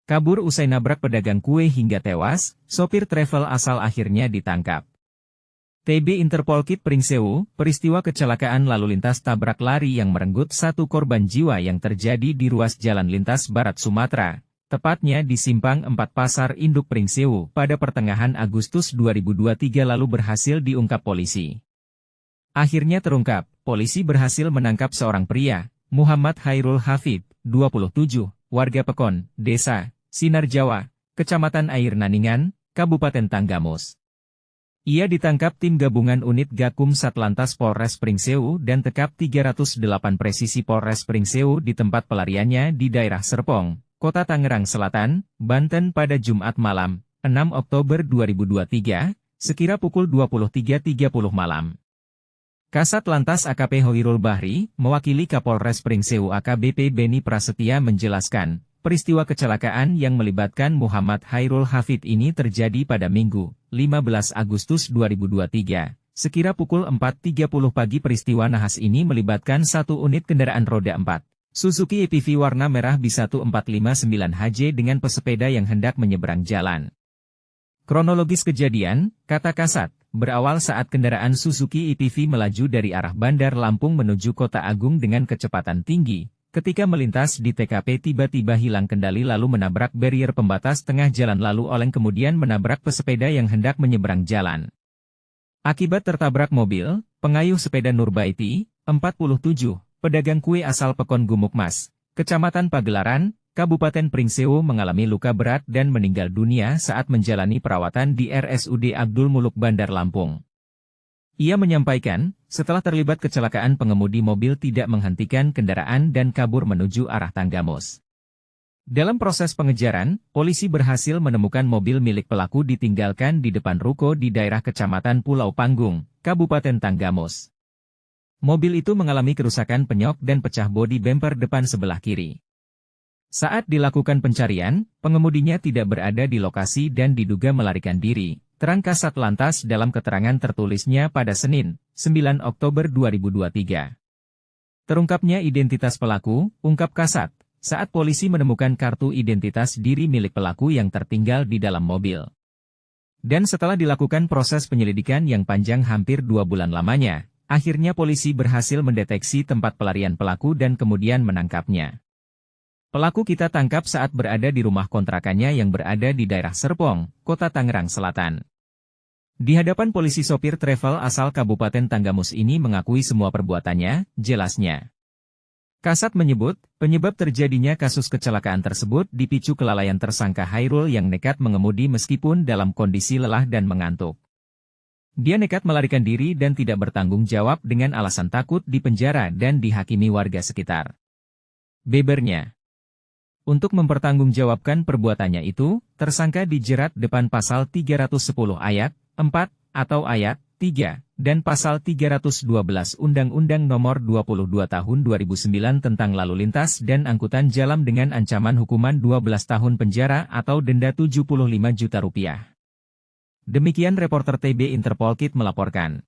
Kabur usai nabrak pedagang kue hingga tewas, sopir travel asal akhirnya ditangkap. TB Interpol Kit Pringsewu, peristiwa kecelakaan lalu lintas tabrak lari yang merenggut satu korban jiwa yang terjadi di ruas jalan lintas Barat Sumatera, tepatnya di Simpang 4 Pasar Induk Pringsewu pada pertengahan Agustus 2023 lalu berhasil diungkap polisi. Akhirnya terungkap, polisi berhasil menangkap seorang pria, Muhammad Hairul Hafid, 27, warga Pekon, Desa Sinar Jawa, Kecamatan Air Naningan, Kabupaten Tanggamus. Ia ditangkap tim gabungan unit Gakum Satlantas Polres Pringsewu dan Tekap 308 Presisi Polres Pringsewu di tempat pelariannya di daerah Serpong, Kota Tangerang Selatan, Banten pada Jumat malam, 6 Oktober 2023, sekira pukul 23.30 malam. Kasat Lantas AKP Hoirul Bahri, mewakili Kapolres Pringsewu AKBP Beni Prasetya menjelaskan, peristiwa kecelakaan yang melibatkan Muhammad Hairul Hafid ini terjadi pada Minggu, 15 Agustus 2023. Sekira pukul 4.30 pagi peristiwa nahas ini melibatkan satu unit kendaraan roda 4. Suzuki EPV warna merah B1459HJ dengan pesepeda yang hendak menyeberang jalan. Kronologis kejadian, kata Kasat, berawal saat kendaraan Suzuki EPV melaju dari arah Bandar Lampung menuju Kota Agung dengan kecepatan tinggi. Ketika melintas di TKP tiba-tiba hilang kendali lalu menabrak barrier pembatas tengah jalan lalu oleng kemudian menabrak pesepeda yang hendak menyeberang jalan. Akibat tertabrak mobil, pengayuh sepeda Nurbaiti, 47, pedagang kue asal Pekon Gumukmas, Kecamatan Pagelaran, Kabupaten Pringsewu mengalami luka berat dan meninggal dunia saat menjalani perawatan di RSUD Abdul Muluk Bandar Lampung. Ia menyampaikan, setelah terlibat kecelakaan pengemudi mobil tidak menghentikan kendaraan dan kabur menuju arah Tanggamus. Dalam proses pengejaran, polisi berhasil menemukan mobil milik pelaku ditinggalkan di depan ruko di daerah Kecamatan Pulau Panggung, Kabupaten Tanggamus. Mobil itu mengalami kerusakan penyok dan pecah bodi bemper depan sebelah kiri. Saat dilakukan pencarian, pengemudinya tidak berada di lokasi dan diduga melarikan diri. Terang Kasat Lantas dalam keterangan tertulisnya pada Senin, 9 Oktober 2023. Terungkapnya identitas pelaku, ungkap Kasat, saat polisi menemukan kartu identitas diri milik pelaku yang tertinggal di dalam mobil. Dan setelah dilakukan proses penyelidikan yang panjang hampir 2 bulan lamanya, akhirnya polisi berhasil mendeteksi tempat pelarian pelaku dan kemudian menangkapnya. Pelaku kita tangkap saat berada di rumah kontrakannya yang berada di daerah Serpong, Kota Tangerang Selatan. Di hadapan polisi sopir travel asal Kabupaten Tanggamus ini mengakui semua perbuatannya, jelasnya. Kasat menyebut, penyebab terjadinya kasus kecelakaan tersebut dipicu kelalaian tersangka Hairul yang nekat mengemudi meskipun dalam kondisi lelah dan mengantuk. Dia nekat melarikan diri dan tidak bertanggung jawab dengan alasan takut dipenjara dan dihakimi warga sekitar. Bebernya. Untuk mempertanggungjawabkan perbuatannya itu, tersangka dijerat depan pasal 310 ayat 4 atau ayat 3 dan pasal 312 Undang-Undang Nomor 22 Tahun 2009 tentang Lalu Lintas dan Angkutan Jalan dengan ancaman hukuman 12 tahun penjara atau denda 75 juta rupiah. Demikian reporter TB Interpol Kit melaporkan.